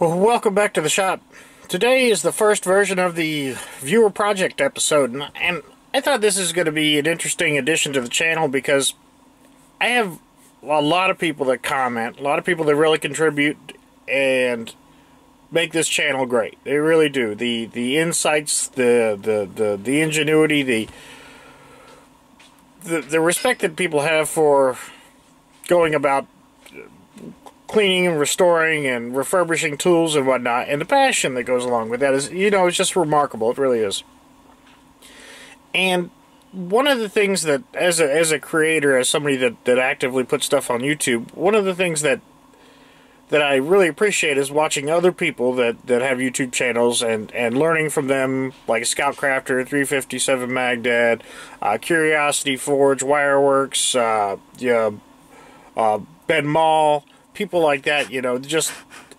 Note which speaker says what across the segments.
Speaker 1: Well, welcome back to the shop. Today is the first version of the viewer project episode, and I thought this is going to be an interesting addition to the channel because I have a lot of people that comment, a lot of people that really contribute and make this channel great. They really do. The insights, the ingenuity, the respect that people have for going about cleaning and restoring and refurbishing tools and whatnot, and the passion that goes along with that is, it's just remarkable. It really is. And one of the things that, as a creator, as somebody that actively puts stuff on YouTube, one of the things that I really appreciate is watching other people that have YouTube channels and learning from them, like Scoutcrafter, 357 Magdad, Curiosity Forge, Wireworks, Ben Mall, people like that, just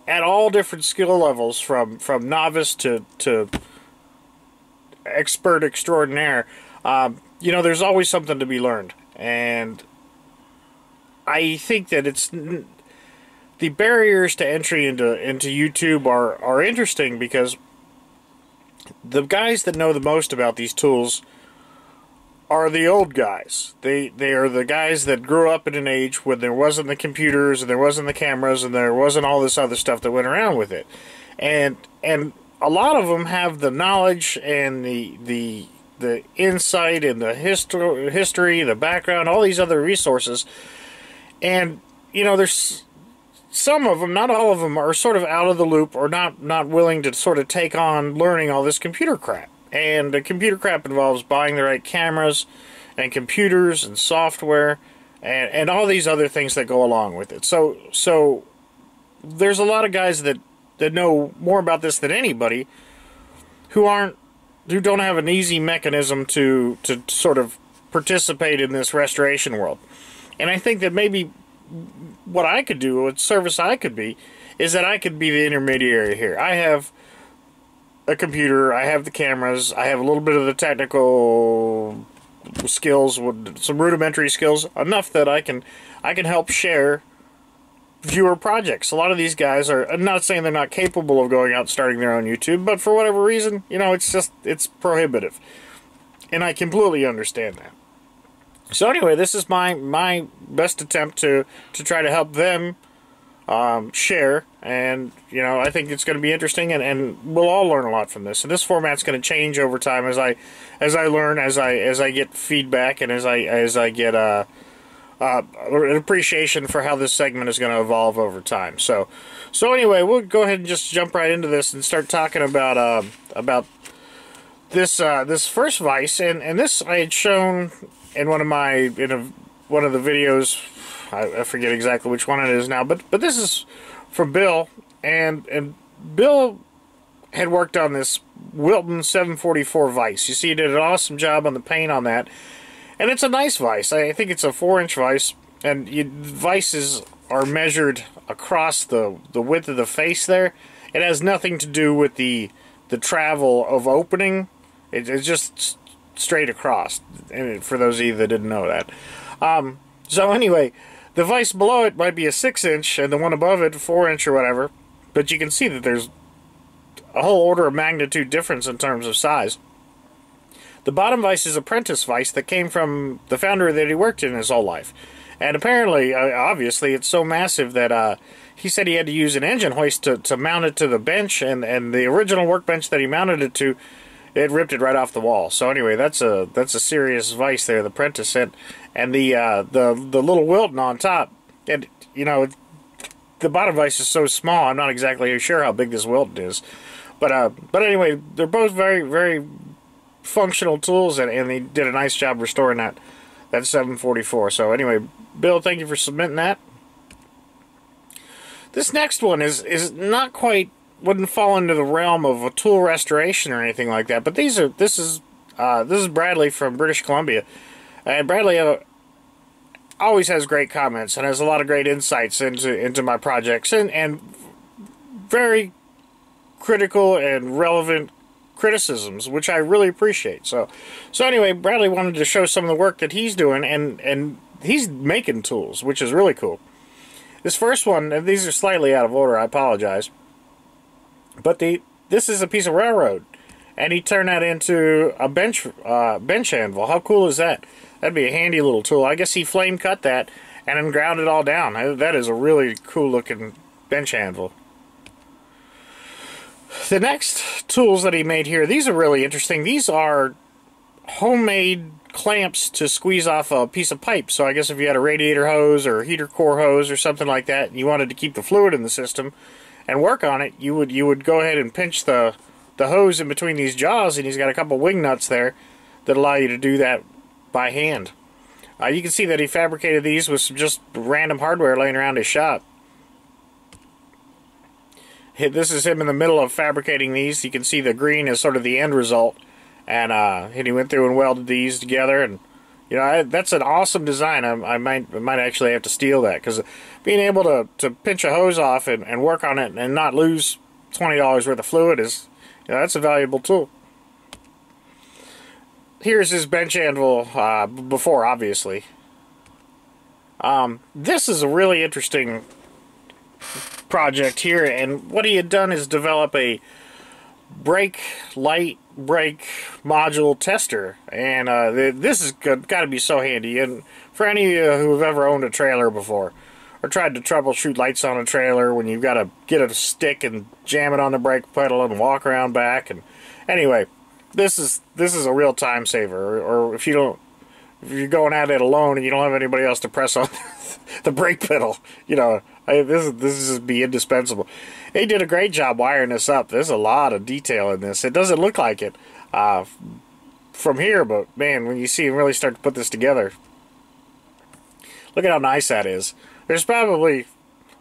Speaker 1: at all different skill levels, from novice to expert extraordinaire. There's always something to be learned, and I think that the barriers to entry into YouTube are interesting because the guys that know the most about these tools are the old guys. They are the guys that grew up in an age when there wasn't the computers and there wasn't the cameras and there wasn't all this other stuff that went around with it. And a lot of them have the knowledge and the insight and the history, the background, all these other resources. And there's some of them, not all of them, are sort of out of the loop or not willing to sort of take on learning all this computer crap. And the computer crap involves buying the right cameras and computers and software and all these other things that go along with it. So there's a lot of guys that know more about this than anybody who don't have an easy mechanism to sort of participate in this restoration world. And I think that maybe what I could do, what service I could be, is that I could be the intermediary here. I have a computer, I have the cameras, I have a little bit of the technical skills, with some rudimentary skills, enough that I can help share viewer projects. A lot of these guys are, I'm not saying they're not capable of going out and starting their own YouTube, but for whatever reason, it's prohibitive. And I completely understand that. So anyway, this is my best attempt to try to help them share, and I think it's going to be interesting, and we'll all learn a lot from this. And this format's going to change over time as I learn, as I get feedback, and as I get an appreciation for how this segment is going to evolve over time. So anyway, we'll go ahead and just jump right into this and start talking about this first vise, and this I had shown in one of the videos. I forget exactly which one it is now, but this is from Bill, and Bill had worked on this Wilton 744 vise. You see, he did an awesome job on the paint on that, and it's a nice vise. I think it's a 4-inch vise, and vices are measured across the width of the face there. It has nothing to do with the travel of opening. It's just straight across, and for those of you that didn't know that. So anyway, the vise below it might be a 6-inch, and the one above it 4-inch or whatever, but you can see that there's a whole order of magnitude difference in terms of size. The bottom vise is a Prentice vise that came from the foundry that he worked in his whole life. And apparently, obviously, it's so massive that he said he had to use an engine hoist to mount it to the bench, and the original workbench that he mounted it to, it ripped it right off the wall. So anyway, that's a serious vise there, the Prentice, and the little Wilton on top. And the bottom vise is so small, I'm not exactly sure how big this Wilton is. But anyway, they're both very, very functional tools, and they did a nice job restoring that 744. So anyway, Bill, thank you for submitting that. This next one is not quite, wouldn't fall into the realm of a tool restoration or anything like that, but this is Bradley from British Columbia, and Bradley always has great comments and has a lot of great insights into my projects, and very critical and relevant criticisms, which I really appreciate. So anyway, Bradley wanted to show some of the work that he's doing, and he's making tools, which is really cool. This first one, and these are slightly out of order, I apologize. But this is a piece of railroad, and he turned that into a bench anvil. How cool is that? That'd be a handy little tool. I guess he flame cut that and then ground it all down. That is a really cool looking bench anvil. The next tools that he made here, these are really interesting. These are homemade clamps to squeeze off a piece of pipe. So I guess if you had a radiator hose or a heater core hose or something like that, and you wanted to keep the fluid in the system and work on it, you would go ahead and pinch the hose in between these jaws, and he's got a couple wing nuts there that allow you to do that by hand. You can see that he fabricated these with some just random hardware laying around his shop. This is him in the middle of fabricating these. You can see the green is sort of the end result. And he went through and welded these together, and you know, that's an awesome design. I might actually have to steal that, because being able to pinch a hose off and work on it and not lose $20 worth of fluid is, you know, that's a valuable tool. Here's his bench anvil before, obviously. This is a really interesting project here, and what he had done is develop a light brake module tester, and this is got to be so handy. And for any of you who have ever owned a trailer before or tried to troubleshoot lights on a trailer when you've got to get a stick and jam it on the brake pedal and walk around back, and anyway, this is a real time saver. Or if you're going at it alone and you don't have anybody else to press on the brake pedal, you know, this is be indispensable. They did a great job wiring this up. There's a lot of detail in this. It doesn't look like it from here, but man, when you see him really start to put this together, look at how nice that is. There's probably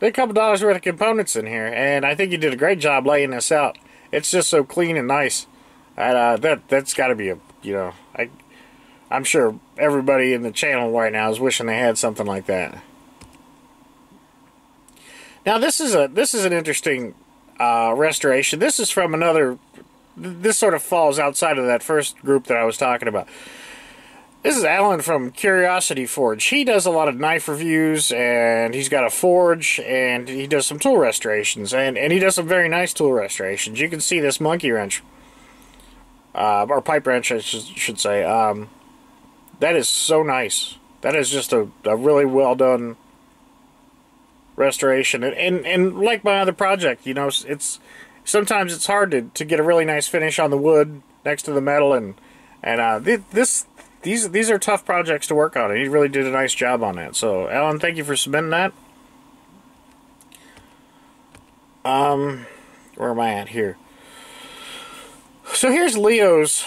Speaker 1: a couple dollars worth of components in here, and I think you did a great job laying this out. It's just so clean and nice. And that's got to be I'm sure everybody in the channel right now is wishing they had something like that. Now this is an interesting restoration. This is from another. This sort of falls outside of that first group that I was talking about. This is Alan from Curiosity Forge. He does a lot of knife reviews, and he's got a forge, and he does some tool restorations, and he does some very nice tool restorations. You can see this monkey wrench, or pipe wrench, I should say. That is so nice. That is just a really well done restoration, and like my other project, you know, sometimes it's hard to get a really nice finish on the wood next to the metal, and these are tough projects to work on, and he really did a nice job on that. So Alan, thank you for submitting that. Where am I at here? So here's Leo's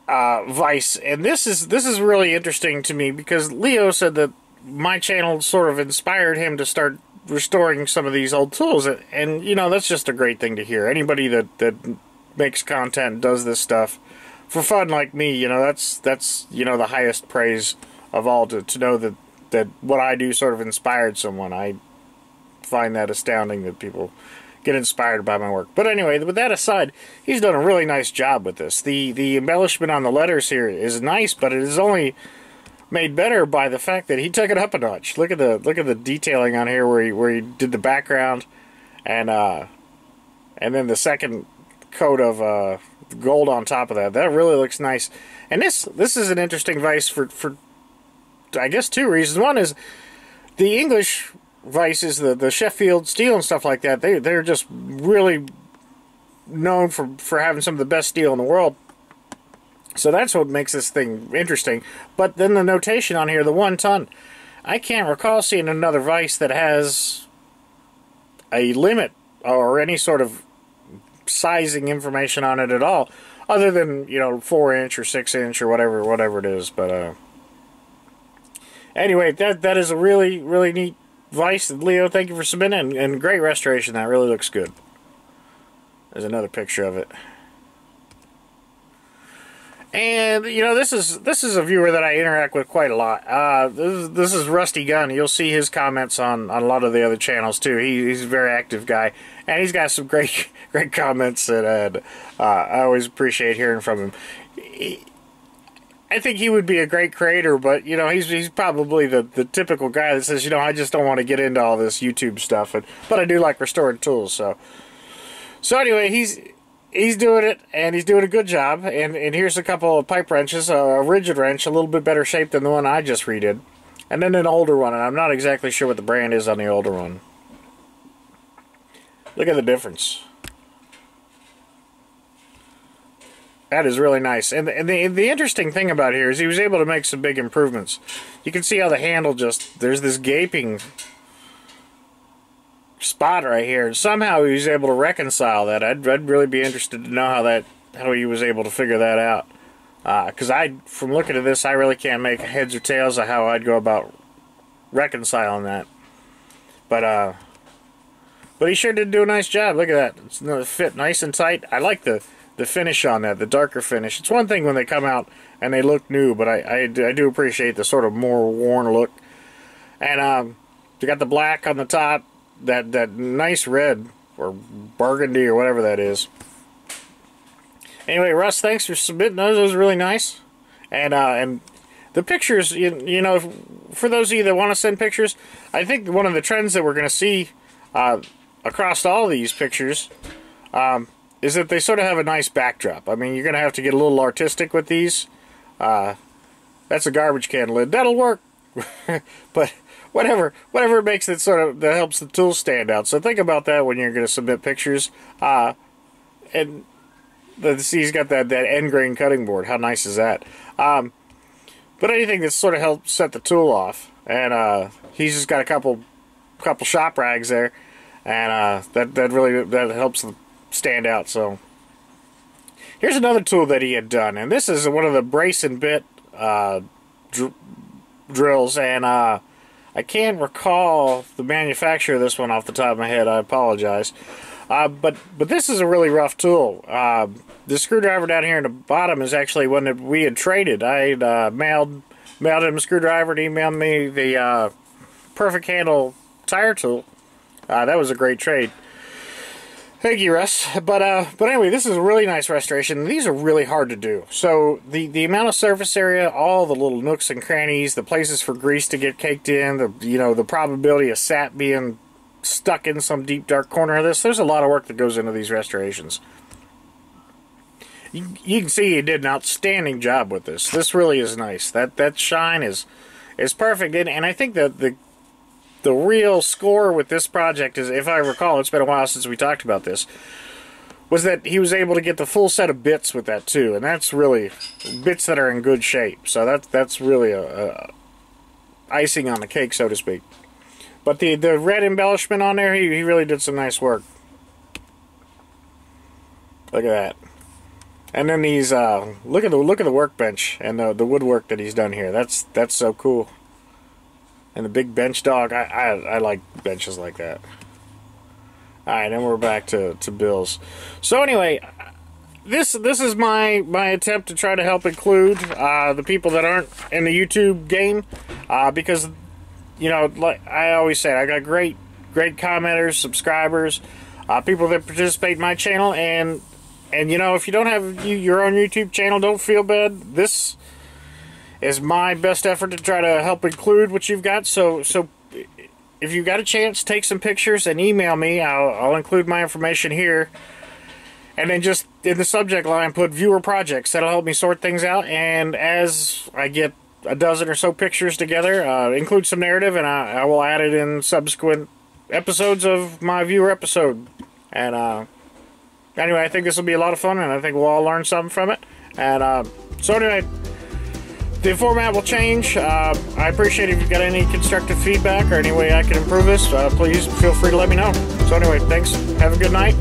Speaker 1: vise, and this is really interesting to me, because Leo said that my channel sort of inspired him to start restoring some of these old tools, and you know, that's just a great thing to hear. Anybody that makes content and does this stuff for fun like me, you know, that's you know, the highest praise of all, to know that what I do sort of inspired someone. I find that astounding that people get inspired by my work. But anyway, with that aside, he's done a really nice job with this. The embellishment on the letters here is nice, but it is only made better by the fact that he took it up a notch. Look at the detailing on here where he did the background, and then the second coat of gold on top of that. That really looks nice. And this is an interesting vise for I guess two reasons. One is the English vices, the Sheffield steel and stuff like that. They're just really known for having some of the best steel in the world. So that's what makes this thing interesting. But then the notation on here, the 1 ton. I can't recall seeing another vise that has a limit or any sort of sizing information on it at all, other than, you know, 4-inch or 6-inch or whatever it is. But anyway, that is a really, really neat vise. Leo, thank you for submitting, and great restoration. That really looks good. There's another picture of it. And you know, this is a viewer that I interact with quite a lot. This is Rusty Gunn. You'll see his comments on a lot of the other channels too. He's a very active guy, and he's got some great comments, and I always appreciate hearing from him. I think he would be a great creator, but you know, he's probably the typical guy that says, you know, I just don't want to get into all this YouTube stuff, but I do like restoring tools. So anyway, he's doing it, and he's doing a good job. And here's a couple of pipe wrenches, a rigid wrench, a little bit better shape than the one I just redid. And then an older one, and I'm not exactly sure what the brand is on the older one. Look at the difference. That is really nice. And the interesting thing about here is he was able to make some big improvements. You can see how the handle just, there's this gaping spot right here. And somehow he was able to reconcile that. I'd really be interested to know how he was able to figure that out. Because from looking at this, I really can't make heads or tails of how I'd go about reconciling that. But he sure did do a nice job. Look at that. It's fit nice and tight. I like the finish on that, the darker finish. It's one thing when they come out and they look new, but I do appreciate the sort of more worn look. And you got the black on the top, that nice red or burgundy or whatever that is. Anyway, Russ, thanks for submitting those. Those are really nice. And the pictures, you know, for those of you that want to send pictures, I think one of the trends that we're going to see across all these pictures is that they sort of have a nice backdrop. I mean, you're going to have to get a little artistic with these. That's a garbage can lid. That'll work. But whatever makes it sort of, that helps the tool stand out. So think about that when you're going to submit pictures. And see, he's got that end grain cutting board. How nice is that? But anything that sort of helps set the tool off. And he's just got a couple shop rags there. And that really helps them stand out. So here's another tool that he had done, and this is one of the brace and bit drills, and I can't recall the manufacturer of this one off the top of my head. I apologize, but this is a really rough tool. The screwdriver down here in the bottom is actually one that we had traded. I had mailed him a screwdriver and emailed me the Perfect Handle tire tool. That was a great trade. Thank you, Russ. But anyway, this is a really nice restoration. These are really hard to do. So the amount of surface area, all the little nooks and crannies, the places for grease to get caked in, the probability of sap being stuck in some deep dark corner of this. There's a lot of work that goes into these restorations. You can see he did an outstanding job with this. This really is nice. That shine is perfect. And I think that the real score with this project is, if I recall, it's been a while since we talked about this, was that he was able to get the full set of bits with that too, and that's really bits that are in good shape. So that's really a icing on the cake, so to speak. But the red embellishment on there, he really did some nice work. Look at that. And then these look at the workbench and the woodwork that he's done here. That's so cool. And the big bench dog, I like benches like that. Alright, then we're back to Bill's. So anyway, this is my attempt to try to help include the people that aren't in the YouTube game, because, you know, like I always say, I got great commenters, subscribers, people that participate in my channel, and you know, if you don't have your own YouTube channel, don't feel bad. This is my best effort to try to help include what you've got. So if you've got a chance, take some pictures and email me. I'll include my information here. And then just in the subject line, put viewer projects. That'll help me sort things out. And as I get a dozen or so pictures together, include some narrative, and I will add it in subsequent episodes of my viewer episode. And anyway, I think this will be a lot of fun, and I think we'll all learn something from it. And so anyway, the format will change. I appreciate if you've got any constructive feedback or any way I can improve this. Please feel free to let me know. So anyway, thanks. Have a good night.